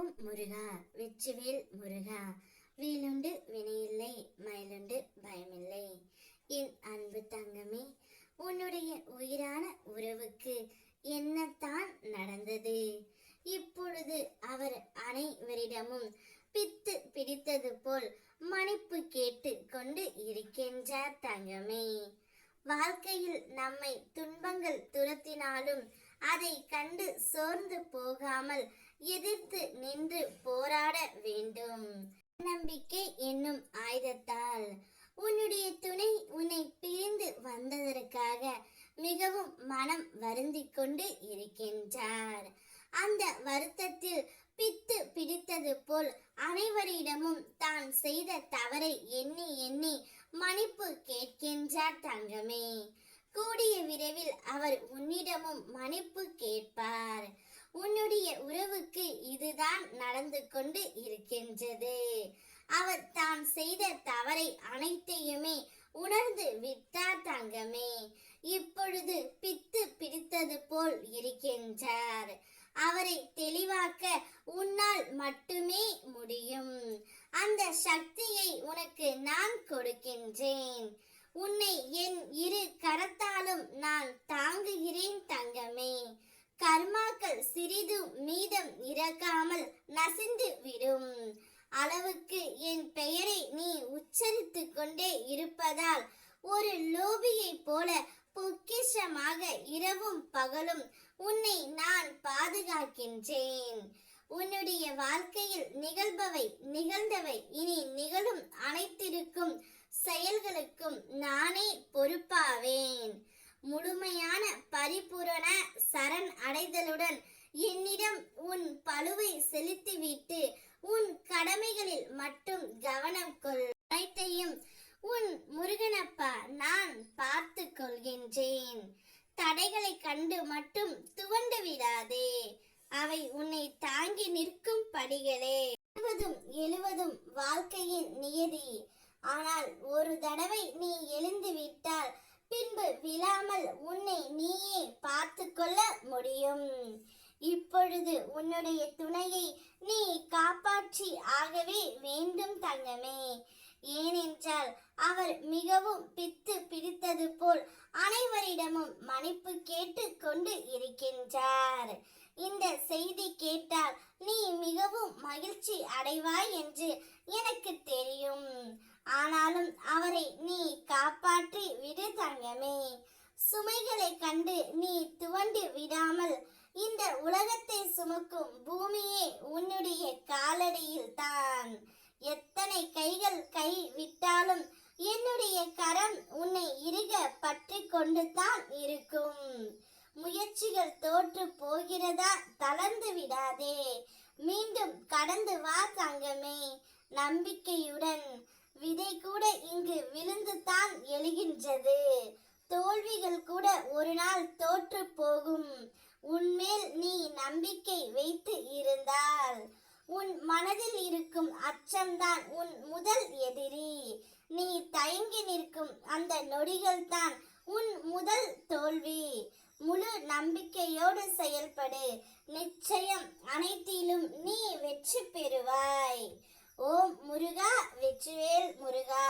ஓம் முருகா வெற்றிவேல் முருகா. வேலுண்டு வினையில்லை, மயிலுண்டு பயமில்லை. என் அன்பு தங்கமே, உன்னுடைய உயிரான உறவுக்கு என்னத்தான் நடந்தது? இப்பொழுது அவர் அனைவரிடமும் பித்து பிடித்தது போல் மன்னிப்பு கேட்டு கொண்டு இருக்கின்றார் தங்கமே. வாழ்க்கையில் நம்மை துன்பங்கள் துரத்தினாலும் அதை கண்டு சோர்ந்து போகாமல் எதிர்த்து நின்று போராட வேண்டும். நம்பிக்கை என்னும் ஆயுதத்தால் உன்னுடைய துணை உன்னை பிரிந்து வந்ததற்காக மிகவும் மனம் வருந்திக் கொண்டு இருக்கின்றார். அந்த வருத்தத்தில் பித்து பிடித்தது போல் அனைவரிடமும் தான் செய்த தவறை எண்ணி எண்ணி மன்னிப்பு கேட்கின்றார் தங்கமே. கூடிய விரைவில் அவர் உன்னிடமும் மன்னிப்பு கேட்பார். உன்னுடைய உறவுக்கு இதுதான் நடந்து கொண்டு இருக்கின்றது. அவர் தான் செய்த தவறை அனைத்தையுமே உணர்ந்து விட்டார் தங்கமே. இப்பொழுது பித்து பிடித்தது போல் இருக்கின்றார். அவரை தெளிவாக்க உன்னால் மட்டுமே முடியும். அந்த சக்தியை உனக்கு நான் கொடுக்கின்றேன். உன்னை என் இரு கரத்தாலும் நான் தாங்குகிறேன் தங்கமே. கர்மாக்கள் சிறிதும் மீதம் இறக்காமல் நசிந்து விடும் அளவுக்கு என் பெயரை நீ உச்சரித்து கொண்டே இருப்பதால் ஒரு லோபியை போல பொக்கிஷமாக இரவும் பகலும் உன்னை நான் பாதுகாக்கின்றேன். உன்னுடைய வாழ்க்கையில் நிகழ்ந்தவை இனி நிகழும் அனைத்திற்கும் செயல்களுக்கும் நானே பொறுப்பாவேன். முழுமையான பரிபூரண சரண் அடைதலுடன் என்னிடம் உன் பளுவை செலுத்திவிட்டு உன் கடமைகளில் மட்டும் கவனம் கொள். அனைத்தையும் உன் முருகனப்பா நான் பார்த்து கொள்கின்றேன். தடைகளை கண்டு மட்டும் துவண்டு விடாதே. அவை உன்னை தாங்கி நிற்கும் படிகளே. எழுவதும் வாழ்க்கையின் நியதி. ஆனால் ஒரு தடவை நீ எழுந்து விட்டால் பின்பு விழாமல் உன்னை நீயே பார்த்து கொள்ள முடியும். இப்பொழுது உன்னுடைய துணையை நீ காப்பாற்றி ஆகவே வேண்டும் தங்கமே. ஏனென்றால் அவர் மிகவும் பித்து பிடித்தது போல் அனைவரிடமும் மன்னிப்பு கேட்டு கொண்டு இருக்கின்றார். இந்த செய்தி கேட்டால் நீ மிகவும் மகிழ்ச்சி அடைவாய் என்று எனக்கு தெரியும். ஆனாலும் அவரை நீ காப்பாற்றி விடு தங்கமே. சுமைகளை கண்டு நீ துவண்டு விடாமல் இந்த உலகத்தை சுமக்கும் பூமியே உன்னுடைய காலடியில் தான். எத்தனை கைகள் கை விட்டாலும் என்னுடைய கரம் உன்னை இறுக பற்றி கொண்டு தான் இருக்கும். முயற்சிகள் தோற்று போகிறதா? தளர்ந்து விடாதே. மீண்டும் கடந்து வா தங்கமே. நம்பிக்கையுடன். விதை கூட இங்கு விழுந்து தான் எழுகின்றது. தோல்விகள் கூட ஒரு நாள் தோற்று போகும். உன்மேல் நீ நம்பிக்கை வைத்து இருந்தால் உன் மனதில் இருக்கும் அச்சம்தான் உன் முதல் எதிரி. நீ தயங்கி நிற்கும் அந்த நொடிகள் தான் உன் முதல் தோல்வி. முழு நம்பிக்கையோடு செயல்படு. நிச்சயம் அனைத்திலும் நீ வெற்றி பெறுவாய். ஓம் முருகா வெற்றிவேல் முருகா.